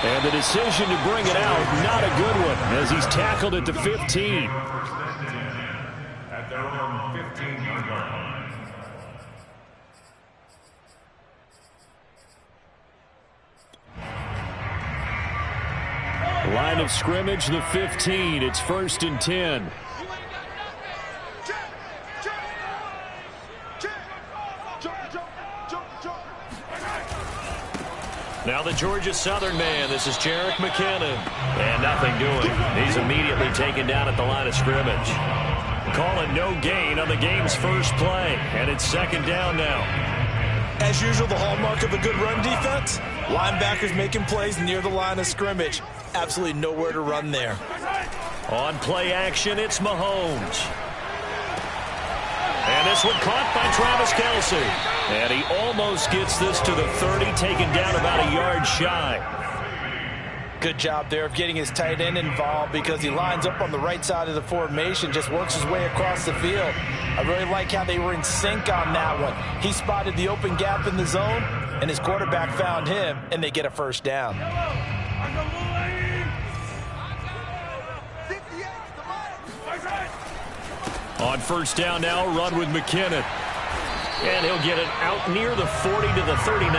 And the decision to bring it out, not a good one, as he's tackled at the 15. At their own 15-yard line. Line of scrimmage, the 15. It's 1st and 10. Now the Georgia Southern man. This is Jerick McKinnon. And nothing doing. He's immediately taken down at the line of scrimmage. Calling no gain on the game's first play. And it's 2nd down now. As usual, the hallmark of a good run defense, linebackers making plays near the line of scrimmage. Absolutely nowhere to run there. On play action, it's Mahomes. And this one caught by Travis Kelce. And he almost gets this to the 30, taken down about a yard shy. Good job there of getting his tight end involved because he lines up on the right side of the formation, just works his way across the field. I really like how they were in sync on that one. He spotted the open gap in the zone, and his quarterback found him, and they get a 1st down. On 1st down now, run with McKinnon. And he'll get it out near the 40 to the 39.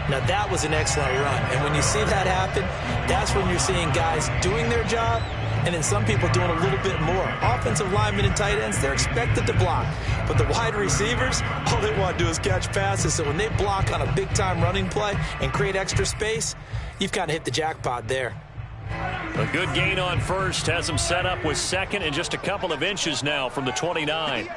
Now that was an excellent run, and when you see that happen, that's when you're seeing guys doing their job, and then some people doing a little bit more. Offensive linemen and tight ends, they're expected to block, but the wide receivers, all they want to do is catch passes, so when they block on a big-time running play and create extra space, you've kind of hit the jackpot there. A good gain on 1st has him set up with 2nd and just a couple of inches now from the 29.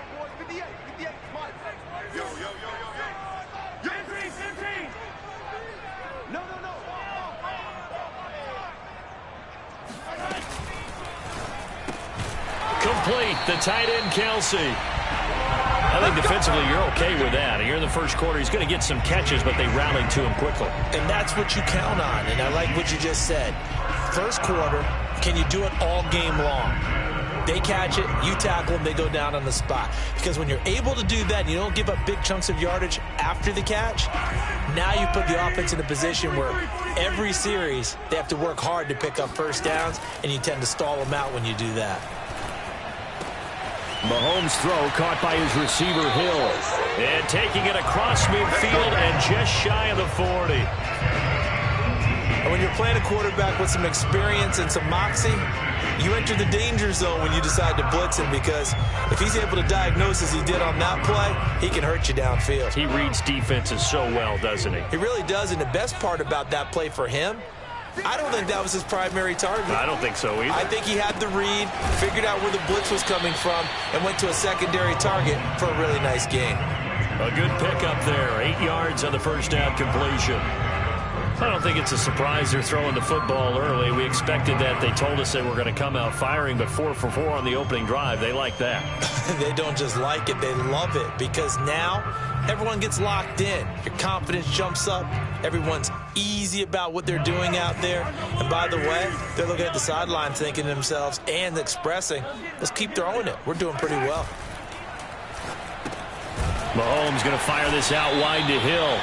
Complete, the tight end Kelce. I think defensively you're okay with that. Here in the first quarter, he's going to get some catches, but they rallied to him quickly. And that's what you count on, and I like what you just said. First quarter, can you do it all game long? They catch it, you tackle them, they go down on the spot. Because when you're able to do that, and you don't give up big chunks of yardage after the catch, now you put the offense in a position where every series they have to work hard to pick up 1st downs, and you tend to stall them out when you do that. Mahomes' throw caught by his receiver, Hill. And taking it across midfield and just shy of the 40. And when you're playing a quarterback with some experience and some moxie, you enter the danger zone when you decide to blitz him, because if he's able to diagnose as he did on that play, he can hurt you downfield. He reads defenses so well, doesn't he? He really does, and the best part about that play for him, I don't think that was his primary target. I don't think so either. I think he had the read, figured out where the blitz was coming from, and went to a secondary target for a really nice gain. A good pickup there. 8 yards on the 1st down completion. I don't think it's a surprise they're throwing the football early. We expected that. They told us they were going to come out firing, but 4 for 4 on the opening drive. They like that. They don't just like it, they love it, because now everyone gets locked in. Your confidence jumps up. Everyone's easy about what they're doing out there. And by the way, they're looking at the sideline thinking to themselves and expressing, let's keep throwing it. We're doing pretty well. Mahomes going to fire this out wide to Hill.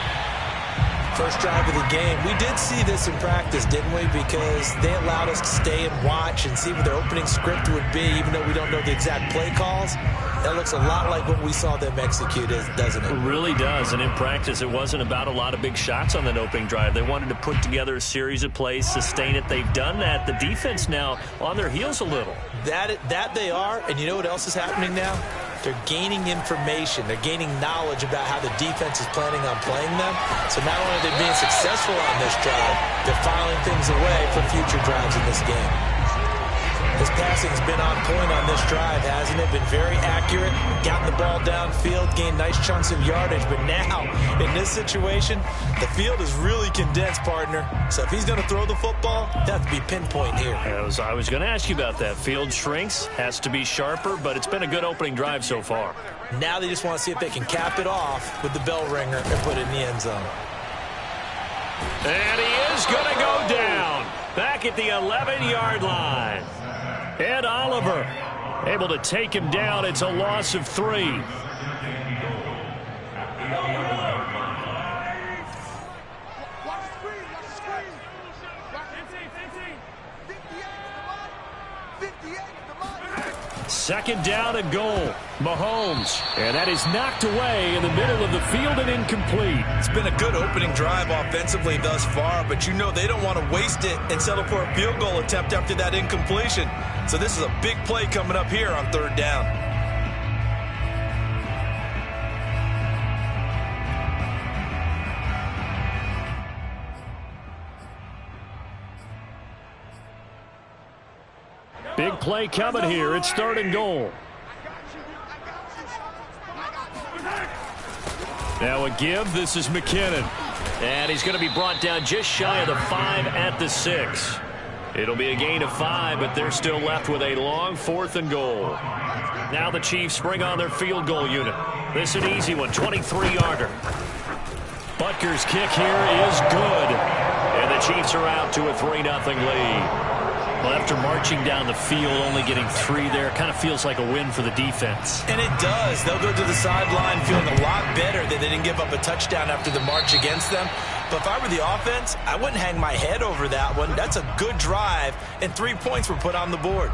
First drive of the game. We did see this in practice, didn't we? Because they allowed us to stay and watch and see what their opening script would be, even though we don't know the exact play calls. That looks a lot like what we saw them execute, doesn't it? It really does. And in practice, it wasn't about a lot of big shots on that opening drive. They wanted to put together a series of plays, sustain it. They've done that. The defense now on their heels a little. That they are. And you know what else is happening now? They're gaining information. They're gaining knowledge about how the defense is planning on playing them. So not only are they being successful on this drive, they're filing things away for future drives in this game. His passing's been on point on this drive, hasn't it? Been very accurate, gotten the ball downfield, gained nice chunks of yardage. But now, in this situation, the field is really condensed, partner. So if he's going to throw the football, they have to be pinpoint here. I was going to ask you about that. Field shrinks, has to be sharper, but it's been a good opening drive so far. Now they just want to see if they can cap it off with the bell ringer and put it in the end zone. And he is going to go down back at the 11-yard line. Ed Oliver able to take him down. It's a loss of 3. second down and goal. Mahomes. And that is knocked away in the middle of the field and incomplete. It's been a good opening drive offensively thus far, but you know they don't want to waste it and settle for a field goal attempt after that incompletion. So this is a big play coming up here on third down. Big play coming here. It's third and goal. Now a give. This is McKinnon. And he's going to be brought down just shy of the 5 at the 6. It'll be a gain of 5, but they're still left with a long 4th and goal. Now the Chiefs bring on their field goal unit. This is an easy one, 23-yarder. Butker's kick here is good. And the Chiefs are out to a 3-0 lead. Well, after marching down the field, only getting 3 there, kind of feels like a win for the defense. And it does. They'll go to the sideline feeling a lot better that they didn't give up a touchdown after the march against them. But if I were the offense, I wouldn't hang my head over that one. That's a good drive, and 3 points were put on the board.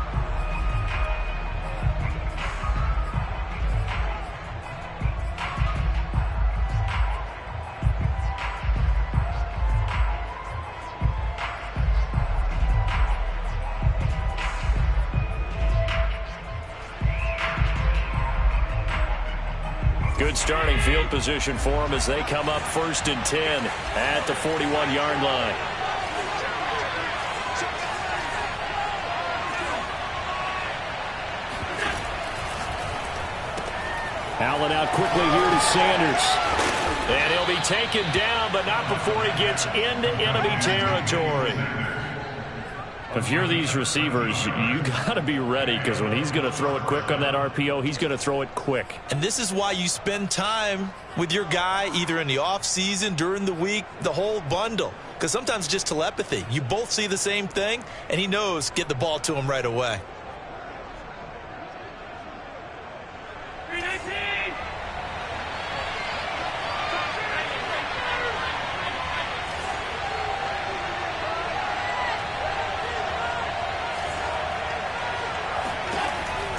Good starting field position for them as they come up 1st and 10 at the 41-yard line. Allen out quickly here to Sanders. And he'll be taken down, but not before he gets into enemy territory. If you're these receivers, you got to be ready, because when he's going to throw it quick on that RPO, he's going to throw it quick. And this is why you spend time with your guy either in the offseason, during the week, the whole bundle. Because sometimes it's just telepathy. You both see the same thing, and he knows get the ball to him right away.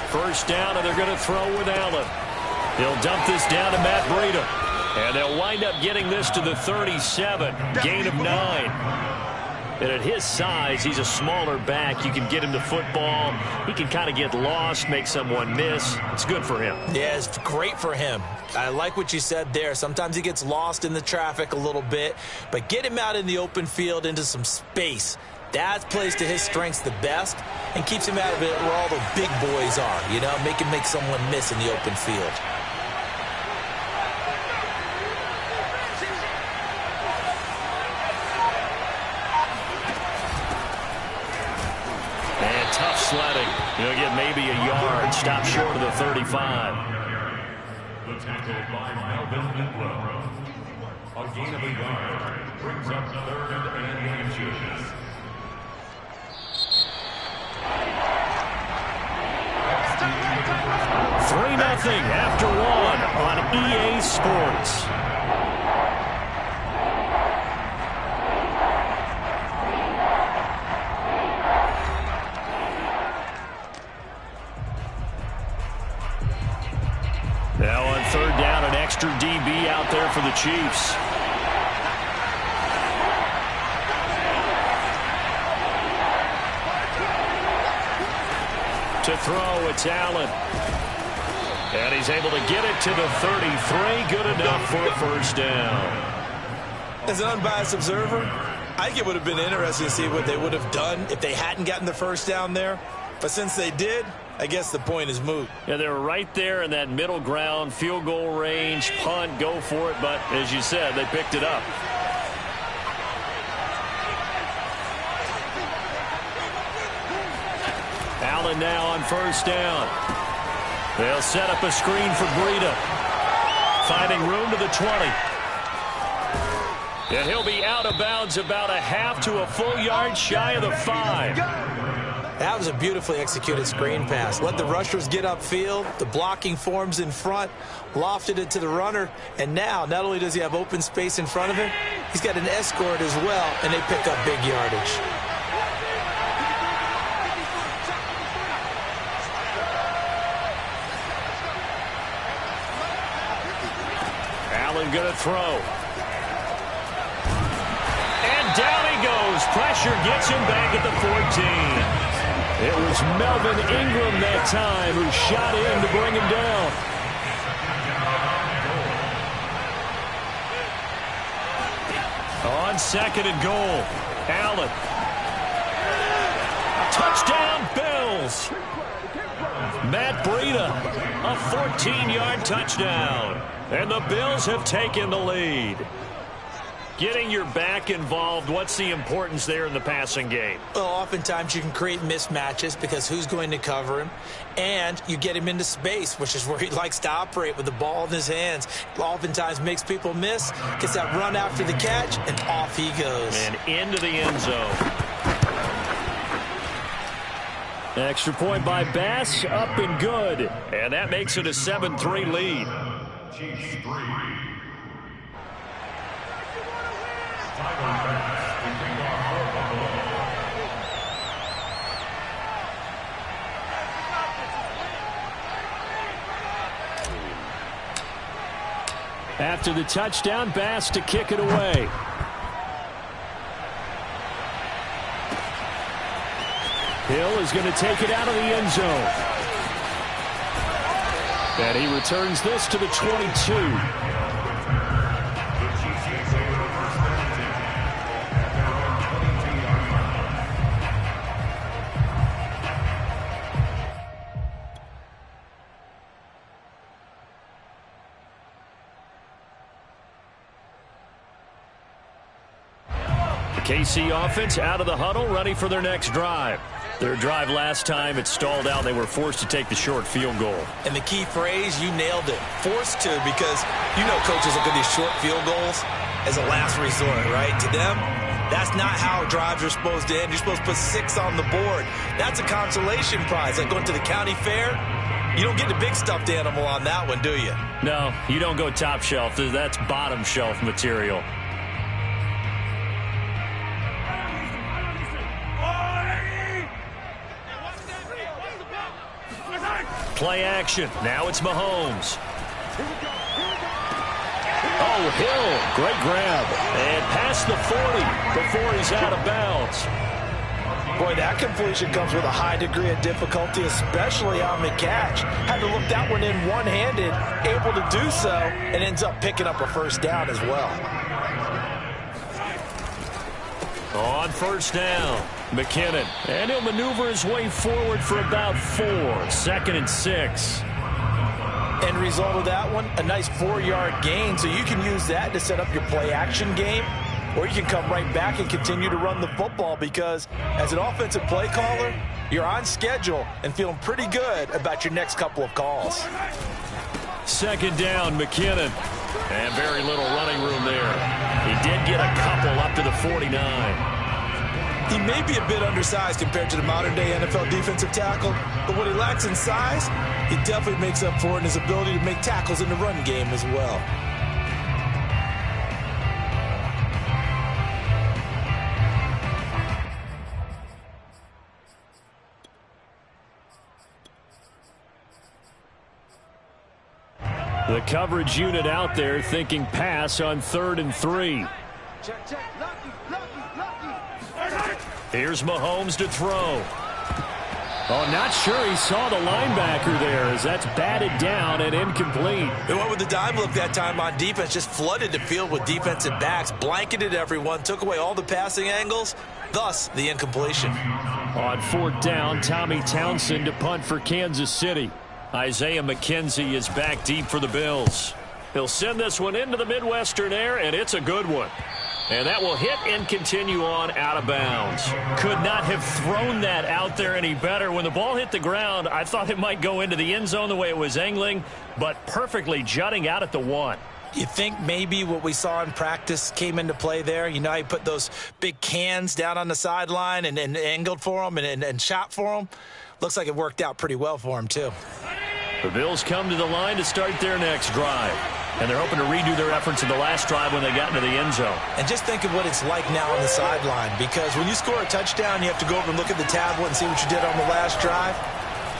First down, and they're going to throw with Allen. He'll dump this down to Matt Breida. And they'll wind up getting this to the 37. Gain of 9. And at his size, he's a smaller back. You can get him to football. He can kind of get lost, make someone miss. It's good for him. Yeah, it's great for him. I like what you said there. Sometimes he gets lost in the traffic a little bit. But get him out in the open field into some space. That plays to his strengths the best and keeps him out of it where all the big boys are, you know, make someone miss in the open field. And tough sledding. He'll get maybe a yard, stop short of the 35. The tackle by Melvin Ingram. A gain of a yard brings up 3rd and inches. 3-0 after 1 on EA Sports. Now on 3rd down, an extra DB out there for the Chiefs. To throw, it's Allen. And he's able to get it to the 33. Good enough for a first down. As an unbiased observer, I think it would have been interesting to see what they would have done if they hadn't gotten the first down there. But since they did, I guess the point is moot. Yeah, they were right there in that middle ground, field goal range, punt, go for it. But as you said, they picked it up. Allen now on first down. They'll set up a screen for Breida. Finding room to the 20. And he'll be out of bounds about a half to a full yard shy of the 5. That was a beautifully executed screen pass. Let the rushers get upfield. The blocking forms in front. Lofted it to the runner. And now, not only does he have open space in front of him, he's got an escort as well, and they pick up big yardage. Allen going to throw. And down he goes. Pressure gets him back at the 14. It was Melvin Ingram that time who shot in to bring him down. On 2nd and goal, Allen. Touchdown, Bills. Matt Breida, a 14-yard touchdown. And the Bills have taken the lead. Getting your back involved, what's the importance there in the passing game? Well, oftentimes you can create mismatches because who's going to cover him? And you get him into space, which is where he likes to operate with the ball in his hands. Oftentimes makes people miss, gets that run after the catch, and off he goes. And into the end zone. Extra point by Bass, up and good. And that makes it a 7-3 lead. Chiefs 3. After the touchdown, Bass to kick it away. Hill is going to take it out of the end zone. And he returns this to the 22. KC offense out of the huddle, ready for their next drive. Their drive last time, it stalled out. They were forced to take the short field goal. And the key phrase, you nailed it. Forced to, because you know coaches look at these short field goals as a last resort, right? To them, that's not how drives are supposed to end. You're supposed to put 6 on the board. That's a consolation prize. Like going to the county fair, you don't get the big stuffed animal on that one, do you? No, you don't go top shelf. That's bottom shelf material. Play action. Now it's Mahomes. Oh, Hill. Great grab. And past the 40 before he's out of bounds. Boy, that completion comes with a high degree of difficulty, especially on the catch. Had to look that one in one-handed, able to do so, and ends up picking up a first down as well. On first down, McKinnon. And he'll maneuver his way forward for about 4. 2nd and 6. End result of that one, a nice 4-yard gain. So you can use that to set up your play-action game, or you can come right back and continue to run the football because as an offensive play caller, you're on schedule and feeling pretty good about your next couple of calls. 2nd down, McKinnon. And very little running room there. He did get a couple up to the 49. He may be a bit undersized compared to the modern-day NFL defensive tackle, but what he lacks in size, he definitely makes up for it in his ability to make tackles in the run game as well. The coverage unit out there thinking pass on 3rd and 3. Here's Mahomes to throw. Oh, not sure he saw the linebacker there as that's batted down and incomplete. They went with the dime look that time on defense, just flooded the field with defensive backs, blanketed everyone, took away all the passing angles, thus the incompletion. On 4th down, Tommy Townsend to punt for Kansas City. Isaiah McKenzie is back deep for the Bills. He'll send this one into the Midwestern air, and it's a good one. And that will hit and continue on out of bounds. Could not have thrown that out there any better. When the ball hit the ground, I thought it might go into the end zone the way it was angling, but perfectly jutting out at the 1. You think maybe what we saw in practice came into play there? You know how you put those big cans down on the sideline and angled for them and shot for them? Looks like it worked out pretty well for him, too. The Bills come to the line to start their next drive. And they're hoping to redo their efforts in the last drive when they got into the end zone. And just think of what it's like now on the sideline, because when you score a touchdown, you have to go over and look at the tablet and see what you did on the last drive.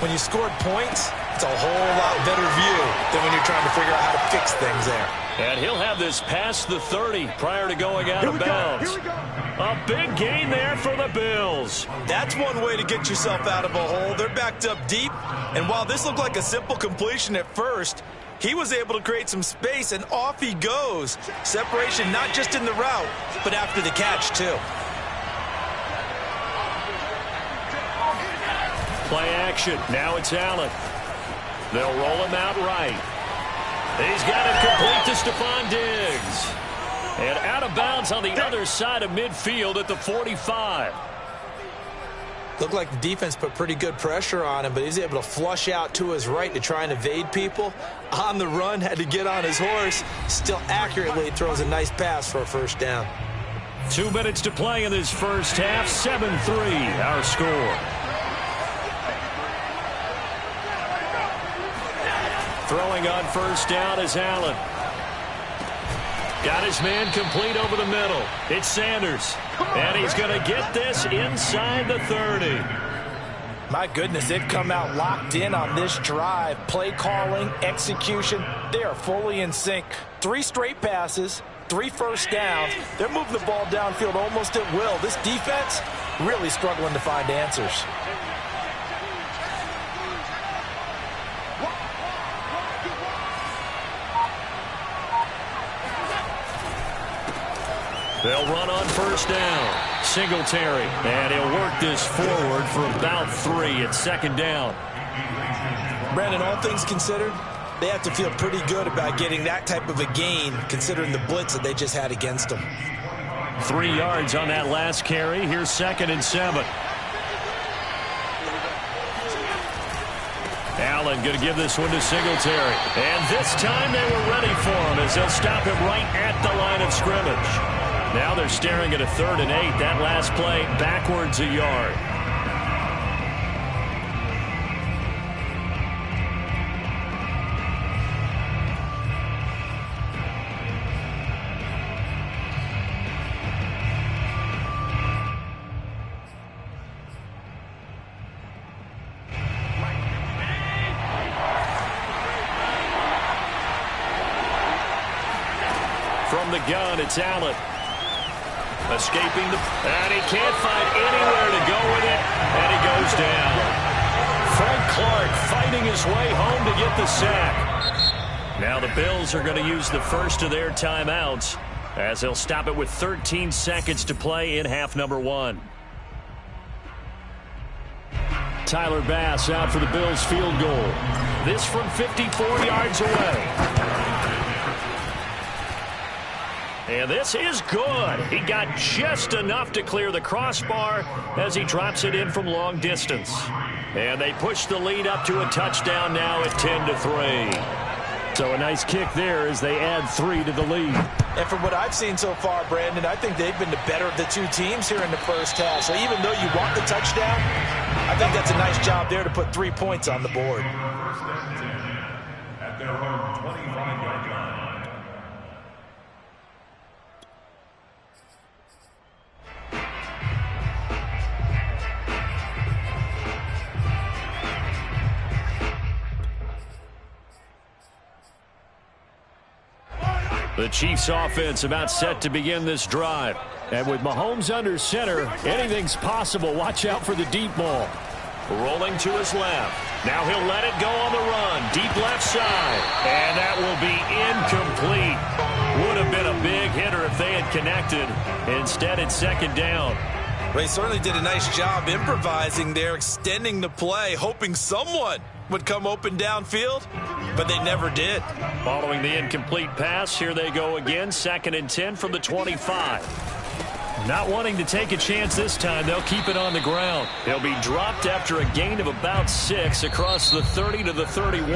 when you scored points, it's a whole lot better view than when you're trying to figure out how to fix things there. And he'll have this past the 30 prior to going out of bounds. A big gain there for the Bills. That's one way to get yourself out of a hole. They're backed up deep, and while this looked like a simple completion at first, he was able to create some space, and off he goes. Separation not just in the route, but after the catch, too. Play action. Now it's Allen. They'll roll him out right. He's got it complete to Stephon Diggs. And out of bounds on the other side of midfield at the 45. Looked like the defense put pretty good pressure on him, but he's able to flush out to his right to try and evade people. On the run, had to get on his horse. Still accurately throws a nice pass for a first down. 2 minutes to play in this first half. 7-3 our score. Throwing on first down is Allen. Got his man complete over the middle. It's Sanders. And he's going to get this inside the 30. My goodness, they've come out locked in on this drive. Play calling, execution, they are fully in sync. 3 straight passes, 3 first downs. They're moving the ball downfield almost at will. This defense really struggling to find answers. They'll run on first down. Singletary. And he'll work this forward for about 3 at second down. Brandon, all things considered, they have to feel pretty good about getting that type of a gain, considering the blitz that they just had against them. 3 yards on that last carry. Here's 2nd and 7. Allen going to give this one to Singletary. And this time they were ready for him as they'll stop him right at the line of scrimmage. Now they're staring at a 3rd and 8. That last play backwards a yard. From the gun, it's Allen. Escaping and he can't find anywhere to go with it, and he goes down. Frank Clark fighting his way home to get the sack. Now the Bills are going to use the first of their timeouts as they'll stop it with 13 seconds to play in half number 1. Tyler Bass out for the Bills field goal. This from 54 yards away. And this is good. He got just enough to clear the crossbar as he drops it in from long distance. And they push the lead up to a touchdown now at 10-3. So a nice kick there as they add 3 to the lead. And from what I've seen so far, Brandon, I think they've been the better of the 2 teams here in the first half. So even though you want the touchdown, I think that's a nice job there to put 3 points on the board. At their own 25-yard line. The Chiefs offense about set to begin this drive. And with Mahomes under center, anything's possible. Watch out for the deep ball. Rolling to his left. Now he'll let it go on the run. Deep left side. And that will be incomplete. Would have been a big hitter if they had connected. Instead, it's 2nd down. They certainly did a nice job improvising there, extending the play, hoping someone would come open downfield, but they never did. Following the incomplete pass, here they go again. 2nd and 10 from the 25. Not wanting to take a chance this time, they'll keep it on the ground. He'll be dropped after a gain of about 6 across the 30 to the 31.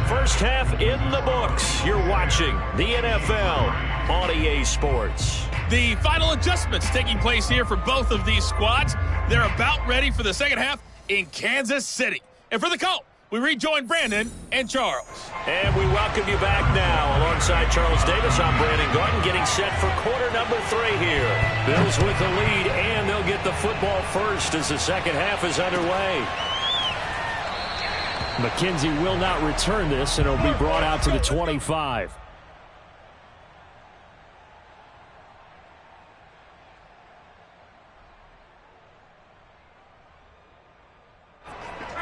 First half in the books. You're watching the NFL on EA Sports. The final adjustments taking place here for both of these squads. They're about ready for the second half in Kansas City. And for the call, we rejoin Brandon and Charles. And we welcome you back now. Alongside Charles Davis, I'm Brandon Garden, getting set for quarter number 3 here. Bills with the lead, and they'll get the football first as the second half is underway. McKenzie will not return this, and it'll be brought out to the 25.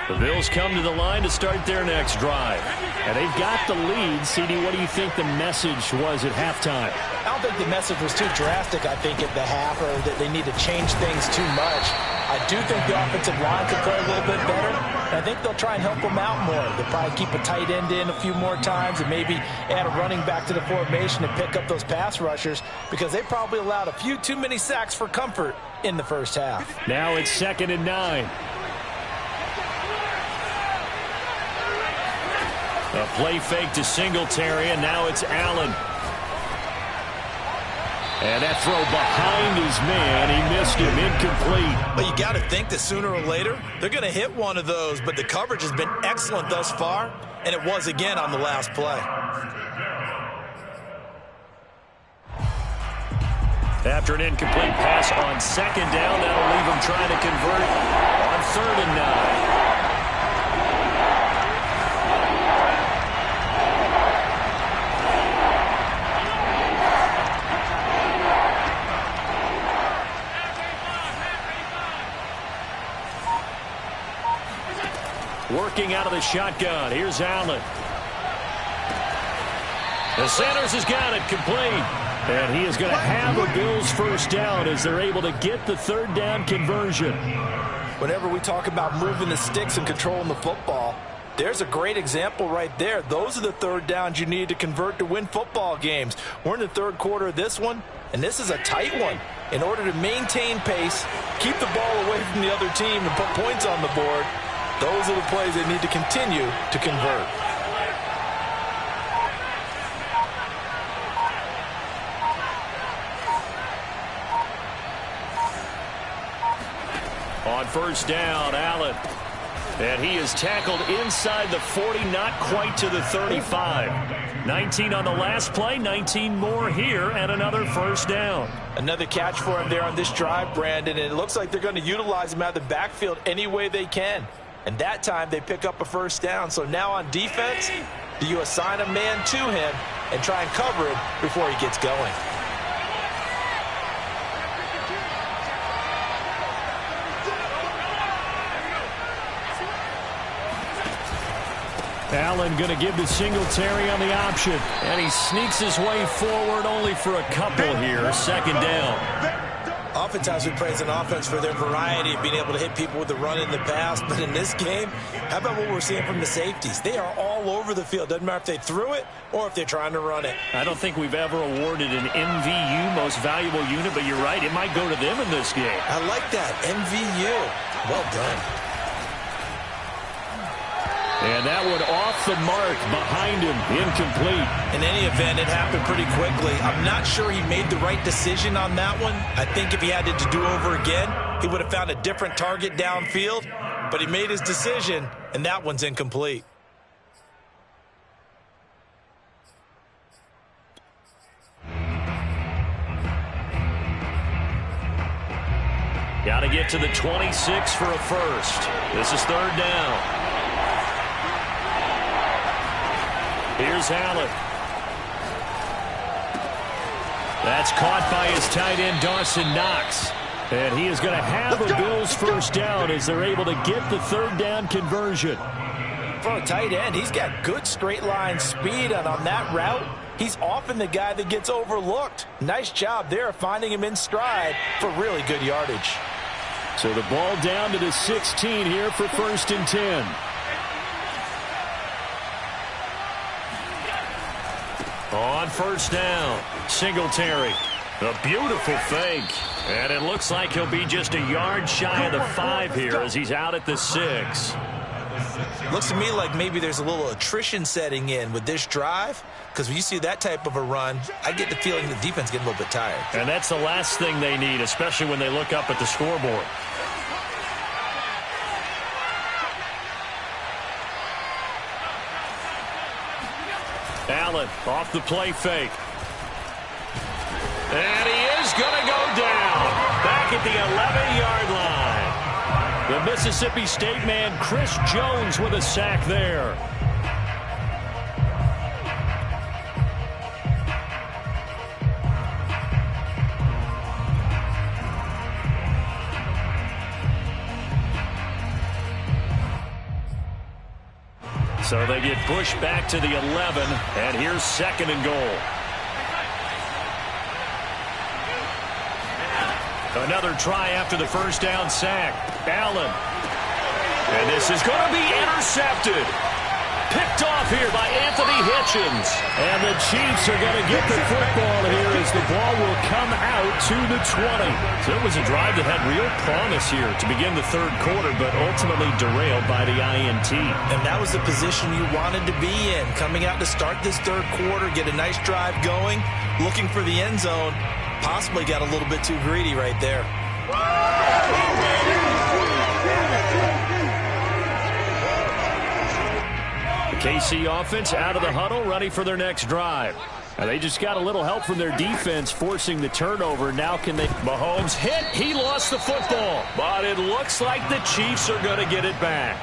The Bills come to the line to start their next drive. And they've got the lead. CD, what do you think the message was at halftime? I don't think the message was too drastic, I think, at the half, or that they need to change things too much. I do think the offensive line could play a little bit better. And I think they'll try and help them out more. They'll probably keep a tight end in a few more times and maybe add a running back to the formation and pick up those pass rushers, because they probably allowed a few too many sacks for comfort in the first half. Now it's 2nd and 9. A play fake to Singletary, and now it's Allen. And that throw behind his man, he missed him, incomplete. But you got to think that sooner or later, they're going to hit one of those, but the coverage has been excellent thus far, and it was again on the last play. After an incomplete pass on 2nd down, that'll leave him trying to convert on 3rd and 9. Working out of the shotgun. Here's Allen. The Sanders has got it complete. And he is going to have a Bills first down as they're able to get the 3rd down conversion. Whenever we talk about moving the sticks and controlling the football, there's a great example right there. Those are the 3rd downs you need to convert to win football games. We're in the 3rd quarter of this one, and this is a tight one. In order to maintain pace, keep the ball away from the other team, and put points on the board, those are the plays they need to continue to convert. On 1st down, Allen. And he is tackled inside the 40, not quite to the 35. 19 on the last play, 19 more here, and another 1st down. Another catch for him there on this drive, Brandon, and it looks like they're going to utilize him out of the backfield any way they can. And that time they pick up a 1st down. So now on defense, do you assign a man to him and try and cover him before he gets going? Allen going to give to Singletary on the option. And he sneaks his way forward only for a couple here. 2nd down. Oftentimes we praise an offense for their variety of being able to hit people with the run in the pass. But in this game, how about what we're seeing from the safeties? They are all over the field. Doesn't matter if they threw it or if they're trying to run it. I don't think we've ever awarded an MVU, most valuable unit, but you're right. It might go to them in this game. I like that. MVU. Well done. And that one off the mark behind him, incomplete. In any event, it happened pretty quickly. I'm not sure he made the right decision on that one. I think if he had it to do over again, he would have found a different target downfield. But he made his decision, and that one's incomplete. Got to get to the 26 for a first. This is 3rd down. Here's Allen. That's caught by his tight end, Dawson Knox. And he is going to have a Bills first down as they're able to get the 3rd down conversion. For a tight end, he's got good straight line speed, and on that route, he's often the guy that gets overlooked. Nice job there finding him in stride for really good yardage. So the ball down to the 16 here for 1st and 10. On 1st down, Singletary. A beautiful fake. And it looks like he'll be just a yard shy of the 5 here as he's out at the 6. Looks to me like maybe there's a little attrition setting in with this drive, because when you see that type of a run, I get the feeling the defense getting a little bit tired. And that's the last thing they need, especially when they look up at the scoreboard. Allen off the play fake. And he is going to go down. Back at the 11-yard line. The Mississippi State man, Chris Jones, with a sack there. So they get pushed back to the 11, and here's 2nd and goal. Another try after the first down sack. Allen. And this is going to be intercepted. Picked off here by Anthony Hitchens. And the Chiefs are going to get the football here as the ball will come out to the 20. So it was a drive that had real promise here to begin the third quarter, but ultimately derailed by the INT. And that was the position you wanted to be in. Coming out to start this third quarter, get a nice drive going, looking for the end zone. Possibly got a little bit too greedy right there. KC offense out of the huddle, ready for their next drive. And they just got a little help from their defense, forcing the turnover. Now can they... Mahomes hit. He lost the football. But it looks like the Chiefs are going to get it back.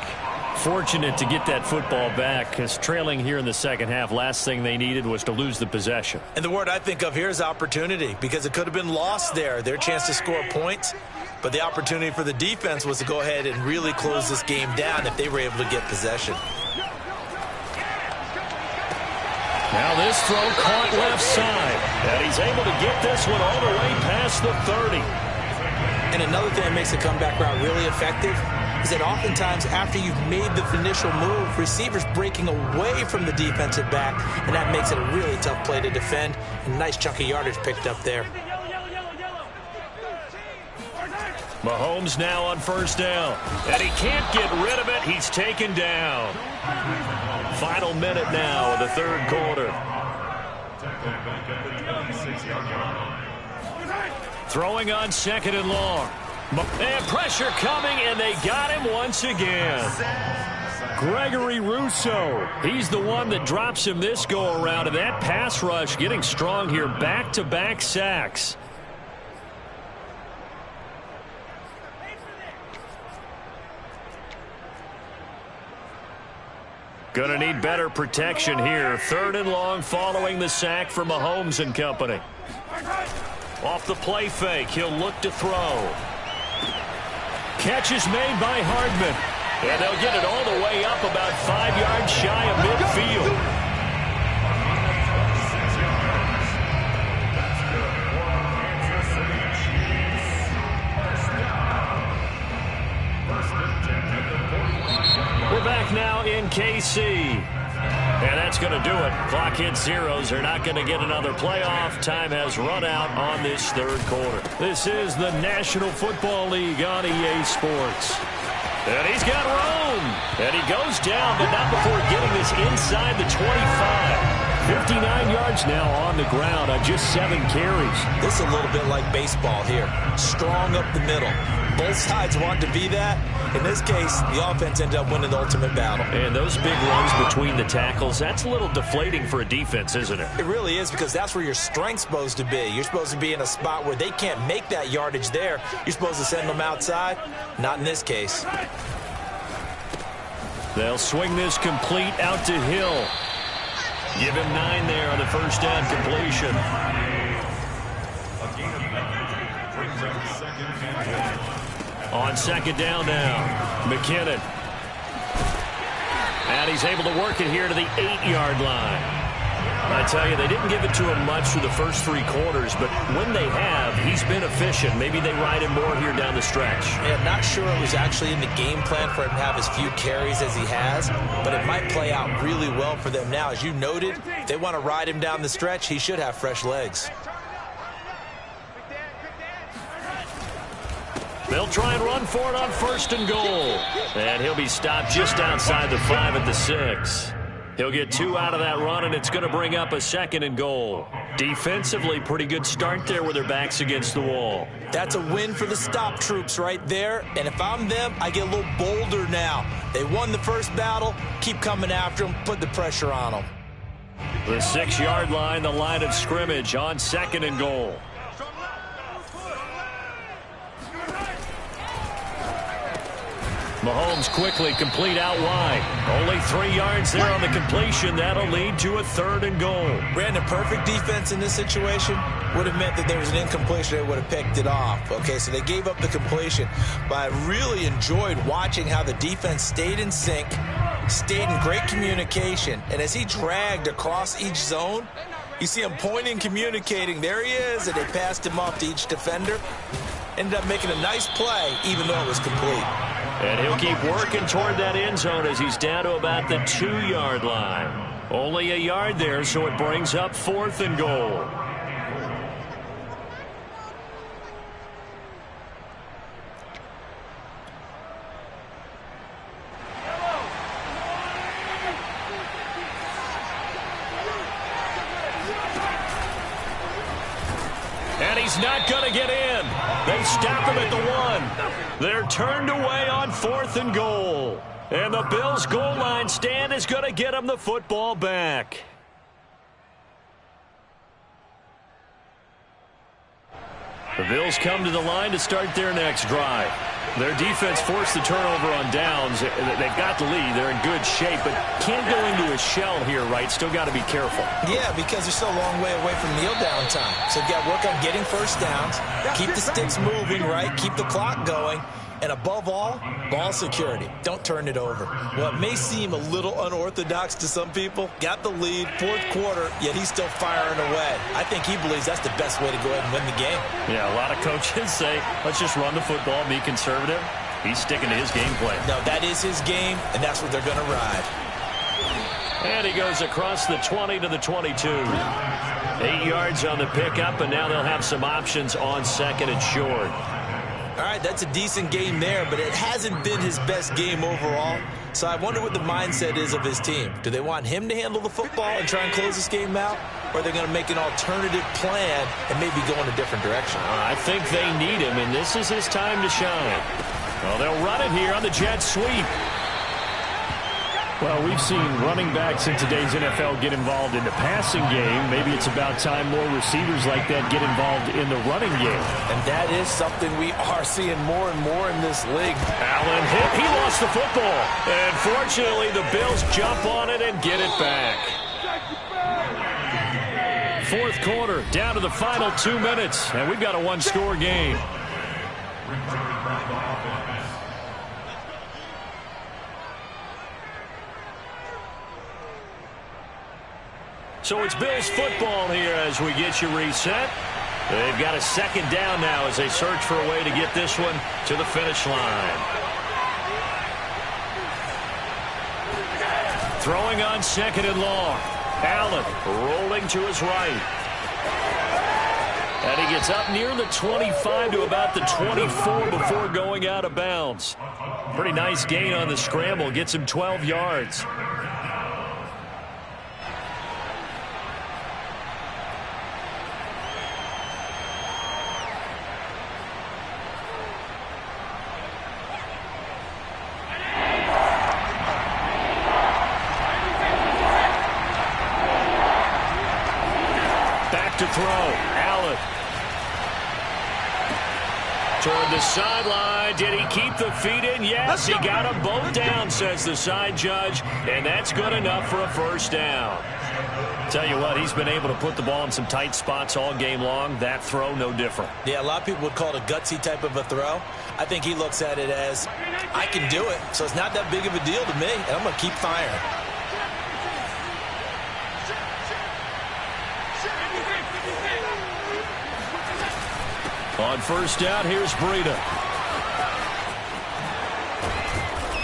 Fortunate to get that football back, because trailing here in the second half, last thing they needed was to lose the possession. And the word I think of here is opportunity, because it could have been lost there. Their chance to score points. But the opportunity for the defense was to go ahead and really close this game down if they were able to get possession. Now this throw caught left side. And he's able to get this one all the way past the 30. And another thing that makes the comeback route really effective is that oftentimes after you've made the initial move, receivers breaking away from the defensive back, and that makes it a really tough play to defend. A nice chunk of yardage picked up there. Mahomes now on first down. And he can't get rid of it. He's taken down. Final minute now of the third quarter. Throwing on 2nd and long. And pressure coming, and they got him once again. Gregory Rousseau. He's the one that drops him this go-around, and that pass rush getting strong here. Back-to-back sacks. Gonna need better protection here. 3rd and long following the sack for Mahomes and company. Off the play fake, he'll look to throw. Catch is made by Hardman. And they'll get it all the way up about 5 yards shy of midfield. We're back now in KC. And that's going to do it. Clock hits zeros. They're not going to get another playoff. Time has run out on this third quarter. This is the National Football League on EA Sports. And he's got room. And he goes down, but not before getting this inside the 25. 59 yards now on the ground on just 7 carries. This is a little bit like baseball here. Strong up the middle. Both sides want to be that. In this case, the offense ended up winning the ultimate battle. And those big runs between the tackles, that's a little deflating for a defense, isn't it? It really is, because that's where your strength's supposed to be. You're supposed to be in a spot where they can't make that yardage there. You're supposed to send them outside. Not in this case. They'll swing this complete out to Hill. Give him 9 there on the first down completion. On 2nd down now, McKinnon. And he's able to work it here to the 8-yard line. I tell you, they didn't give it to him much through the first 3 quarters, but when they have, he's been efficient. Maybe they ride him more here down the stretch. Yeah, not sure it was actually in the game plan for him to have as few carries as he has, but it might play out really well for them now. As you noted, if they want to ride him down the stretch, he should have fresh legs. They'll try and run for it on 1st and goal. And he'll be stopped just outside the 5 at the 6. He'll get 2 out of that run, and it's going to bring up a 2nd and goal. Defensively, pretty good start there with their backs against the wall. That's a win for the stop troops right there. And if I'm them, I get a little bolder now. They won the first battle. Keep coming after them. Put the pressure on them. The 6-yard line, the line of scrimmage on 2nd and goal. Mahomes quickly complete out wide. Only 3 yards there on the completion. That'll lead to a 3rd and goal. Brandon, perfect defense in this situation would have meant that there was an incompletion. They would have picked it off. Okay, so they gave up the completion. But I really enjoyed watching how the defense stayed in sync, stayed in great communication. And as he dragged across each zone, you see him pointing, communicating. There he is, and they passed him off to each defender. Ended up making a nice play, even though it was complete. And he'll keep working toward that end zone as he's down to about the 2-yard line. Only a yard there, so it brings up 4th and goal. And he's not going to get in. They stop him at the 1. They're turned away on 4th and goal. And the Bills' goal line stand is going to get them the football back. The Bills come to the line to start their next drive. Their defense forced the turnover on downs. They've got the lead. They're in good shape, but can't go into a shell here, right? Still got to be careful. Yeah, because they're still a long way away from kneel down time. So you've got to work on getting first downs, keep the sticks moving, right? Keep the clock going. And above all, ball security. Don't turn it over. Well, it may seem a little unorthodox to some people. Got the lead, 4th quarter, yet he's still firing away. I think he believes that's the best way to go ahead and win the game. Yeah, a lot of coaches say, let's just run the football, be conservative. He's sticking to his game plan. No, that is his game, and that's what they're going to ride. And he goes across the 20 to the 22. 8 yards on the pickup, and now they'll have some options on 2nd and short. All right, that's a decent game there, but it hasn't been his best game overall. So I wonder what the mindset is of his team. Do they want him to handle the football and try and close this game out? Or are they going to make an alternative plan and maybe go in a different direction? I think they need him, and this is his time to shine. Well, they'll run it here on the jet sweep. Well, we've seen running backs in today's NFL get involved in the passing game. Maybe it's about time more receivers like that get involved in the running game. And that is something we are seeing more and more in this league. Allen hit. He lost the football. And fortunately, the Bills jump on it and get it back. 4th quarter, down to the final 2 minutes. And we've got a 1-score game. So it's Bills football here as we get you reset. They've got a 2nd down now as they search for a way to get this one to the finish line. Throwing on 2nd and long. Allen rolling to his right. And he gets up near the 25 to about the 24 before going out of bounds. Pretty nice gain on the scramble. Gets him 12 yards. To throw. Allen. Toward the sideline. Did he keep the feet in? Yes, he got them both down, says the side judge. And that's good enough for a 1st down. Tell you what, he's been able to put the ball in some tight spots all game long. That throw, no different. Yeah, a lot of people would call it a gutsy type of a throw. I think he looks at it as, I can do it, so it's not that big of a deal to me, and I'm going to keep firing. On 1st down, here's Breida.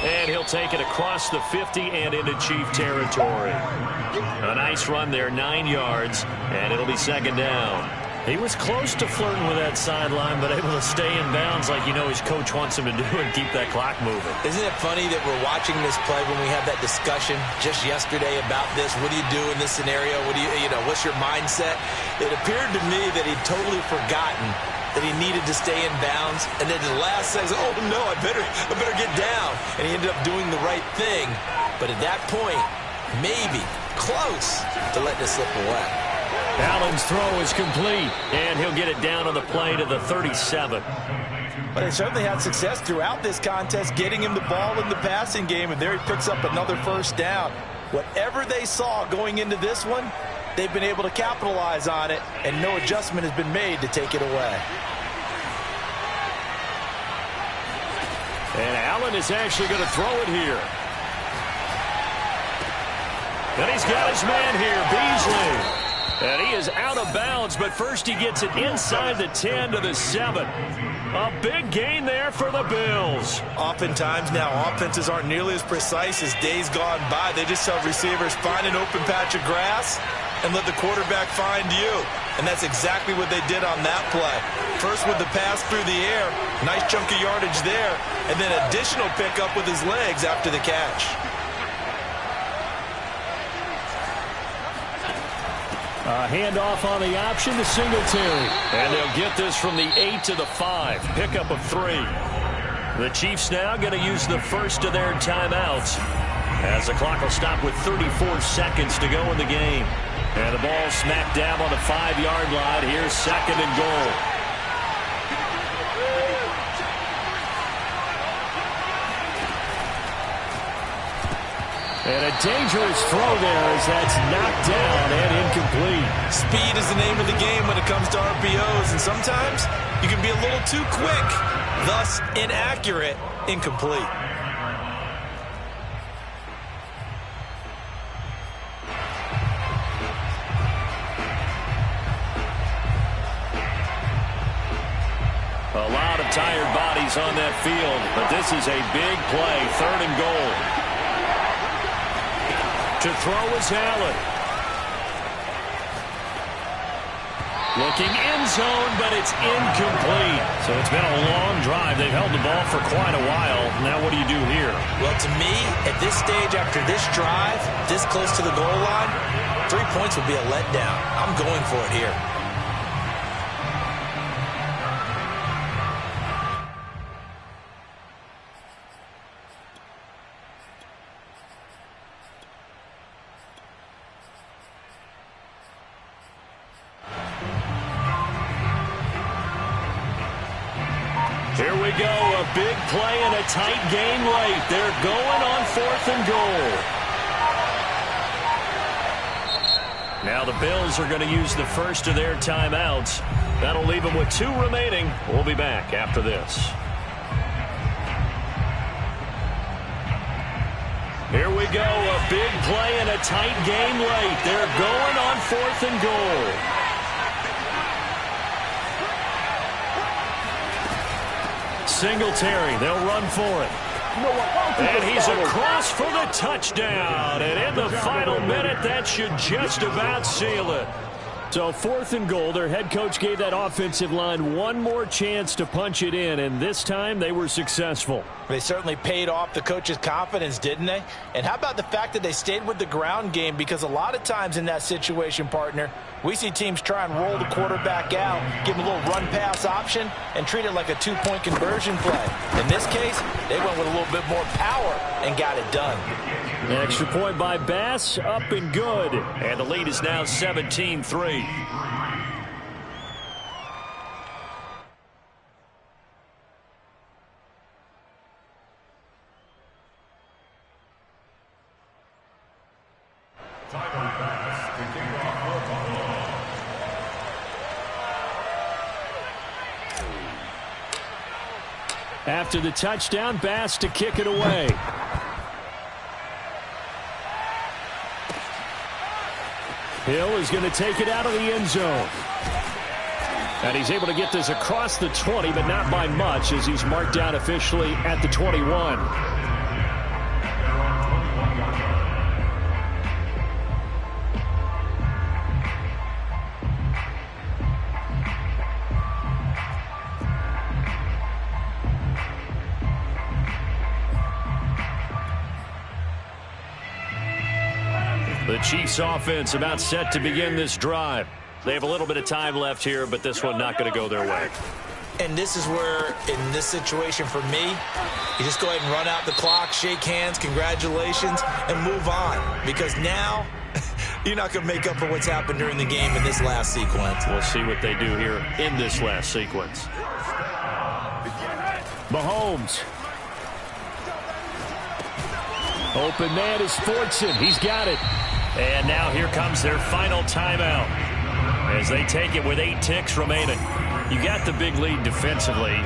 And he'll take it across the 50 and into Chief territory. A nice run there, 9 yards, and it'll be 2nd down. He was close to flirting with that sideline, but able to stay in bounds like you know his coach wants him to do and keep that clock moving. Isn't it funny that we're watching this play when we had that discussion just yesterday about this? What do you do in this scenario? What do you know, what's your mindset? It appeared to me that he'd totally forgotten that he needed to stay in bounds, and then the last second, oh no, I better get down. And he ended up doing the right thing. But at that point, maybe close to letting it slip away. Allen's throw is complete, and he'll get it down on the play to the 37. But they certainly had success throughout this contest, getting him the ball in the passing game, and there he picks up another first down. Whatever they saw going into this one, they've been able to capitalize on it, and no adjustment has been made to take it away. And Allen is actually going to throw it here. And he's got his man here, Beasley. And he is out of bounds, but first he gets it inside the 10 to the 7. A big gain there for the Bills. Oftentimes now, offenses aren't nearly as precise as days gone by. They just have receivers find an open patch of grass and let the quarterback find you. And that's exactly what they did on that play. First with the pass through the air, nice chunk of yardage there, and then additional pickup with his legs after the catch. A handoff on the option to Singletary. And they'll get this from the 8 to the 5. Pickup of 3. The Chiefs now going to use the first of their timeouts, as the clock will stop with 34 seconds to go in the game. And the ball smack dab on the 5-yard line. Here's 2nd and goal. And a dangerous throw there as that's knocked down and incomplete. Speed is the name of the game when it comes to RPOs, and sometimes you can be a little too quick, thus inaccurate, incomplete. A lot of tired bodies on that field, but this is a big play. 3rd and goal. To throw is Allen. Looking end zone, but it's incomplete. So it's been a long drive. They've held the ball for quite a while. Now what do you do here? Well, to me, at this stage, after this drive, this close to the goal line, 3 points would be a letdown. I'm going for it here. Here we go, a big play and a tight game late. They're going on 4th and goal. Now the Bills are going to use the first of their timeouts. That'll leave them with 2 remaining. We'll be back after this. Here we go, a big play and a tight game late. They're going on 4th and goal. Singletary, they'll run for it. And he's across for the touchdown. And in the final minute, that should just about seal it. So 4th and goal, their head coach gave that offensive line one more chance to punch it in, and this time they were successful. They certainly paid off the coach's confidence, didn't they? And how about the fact that they stayed with the ground game? Because a lot of times in that situation, partner, we see teams try and roll the quarterback out, give him a little run-pass option, and treat it like a 2-point conversion play. In this case, they went with a little bit more power and got it done. An extra point by Bass, up and good. And the lead is now 17-3. After the touchdown, Bass to kick it away. Hill is going to take it out of the end zone. And he's able to get this across the 20, but not by much, as he's marked down officially at the 21. The Chiefs offense about set to begin this drive. They have a little bit of time left here, but this one not going to go their way. And this is where, in this situation for me, you just go ahead and run out the clock, shake hands, congratulations, and move on. Because now, you're not going to make up for what's happened during the game in this last sequence. We'll see what they do here in this last sequence. Mahomes. Open man is Fortson. He's got it. And now here comes their final timeout as they take it with 8 ticks remaining. You got the big lead defensively.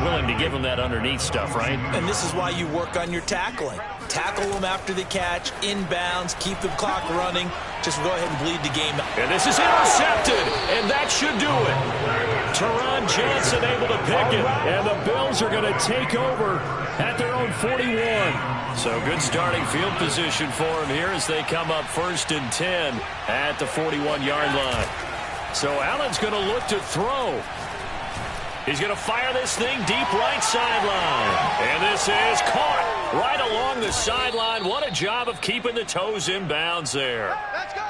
Willing to give them that underneath stuff, right? And this is why you work on your tackling. Tackle them after the catch, inbounds, keep the clock running. Just go ahead and bleed the game out. And this is intercepted, and that should do it. Teron Johnson able to pick it, and the Bills are going to take over at their own 41. So good starting field position for them here as they come up 1st and 10 at the 41-yard line. So Allen's going to look to throw. He's going to fire this thing deep right sideline. And this is caught right along the sideline. What a job of keeping the toes in bounds there. Let's go.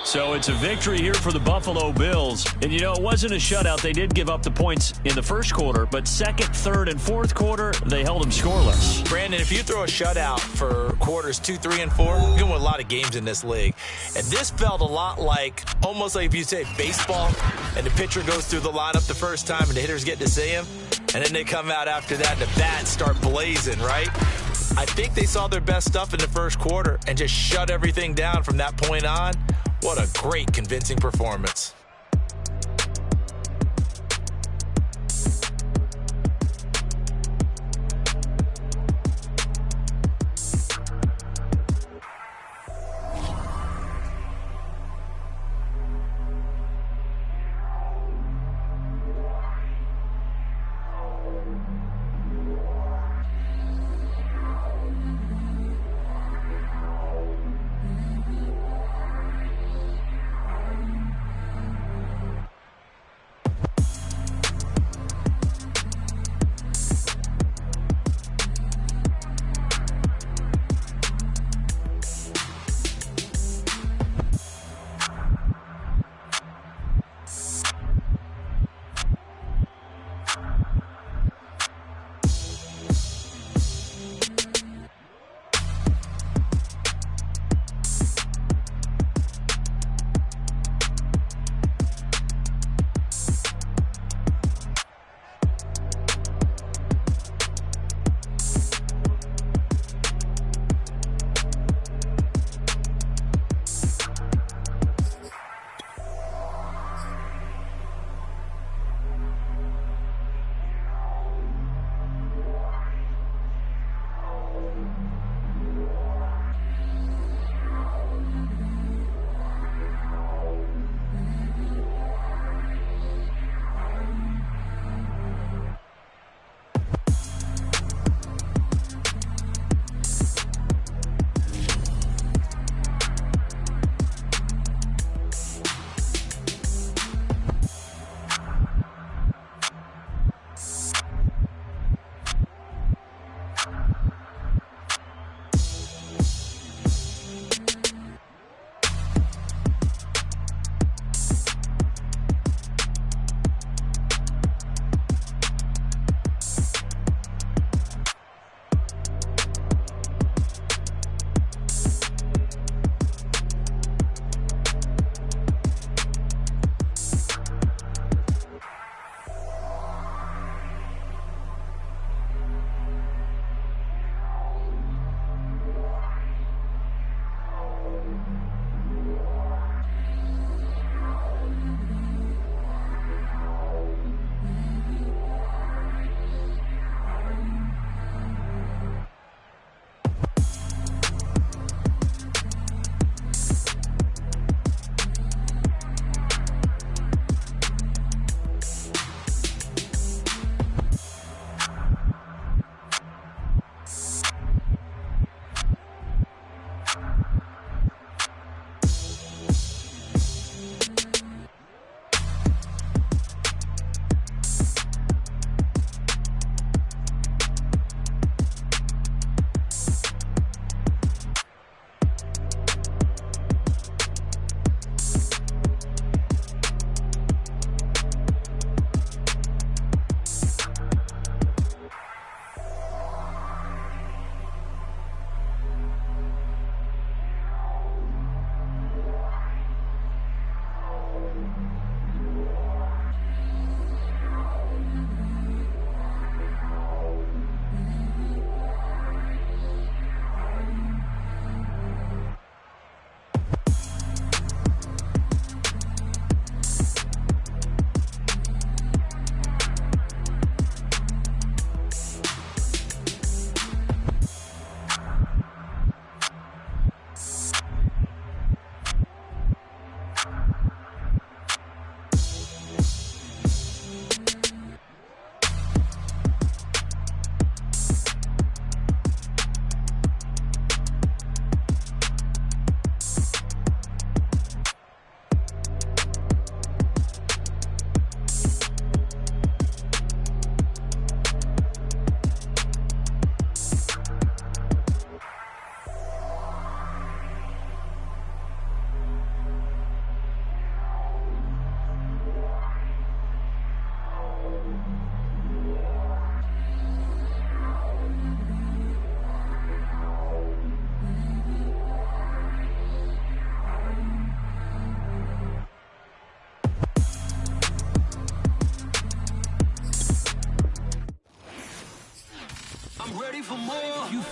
So it's a victory here for the Buffalo Bills. And, you know, it wasn't a shutout. They did give up the points in the first quarter, but 2nd, 3rd, and 4th quarter, they held them scoreless. Brandon, if you throw a shutout for quarters 2, 3, and 4, you're going to win a lot of games in this league. And this felt a lot like, almost like if you say baseball, and the pitcher goes through the lineup the first time and the hitters get to see him, and then they come out after that and the bats start blazing, right? I think they saw their best stuff in the first quarter and just shut everything down from that point on. What a great, convincing performance.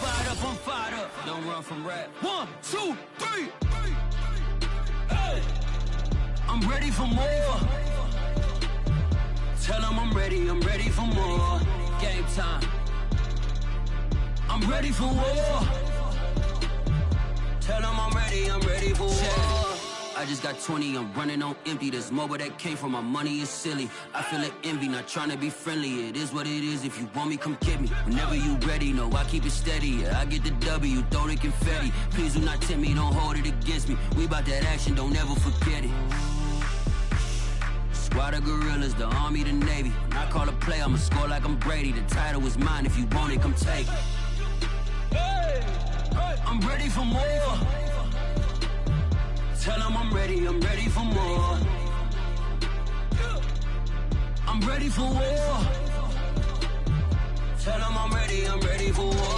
I'm fired up. Don't run from rap. 1, 2, 3. Hey. I'm ready for more. Tell them I'm ready for more. Game time. I'm ready for war. Tell them I'm ready for war. I just got 20, I'm running on empty. This mobile that came from my money is silly. I feel like envy, not trying to be friendly. It is what it is, if you want me, come get me. Whenever you ready, no, I keep it steady. Yeah, I get the W, throw the confetti. Please do not tempt me, don't hold it against me. We bout that action, don't ever forget it. Squad of gorillas, the army, the navy. When I call a play, I'ma score like I'm Brady. The title is mine, if you want it, come take it. I'm ready for more. Tell them I'm ready for more. I'm ready for war. Tell them I'm ready for war.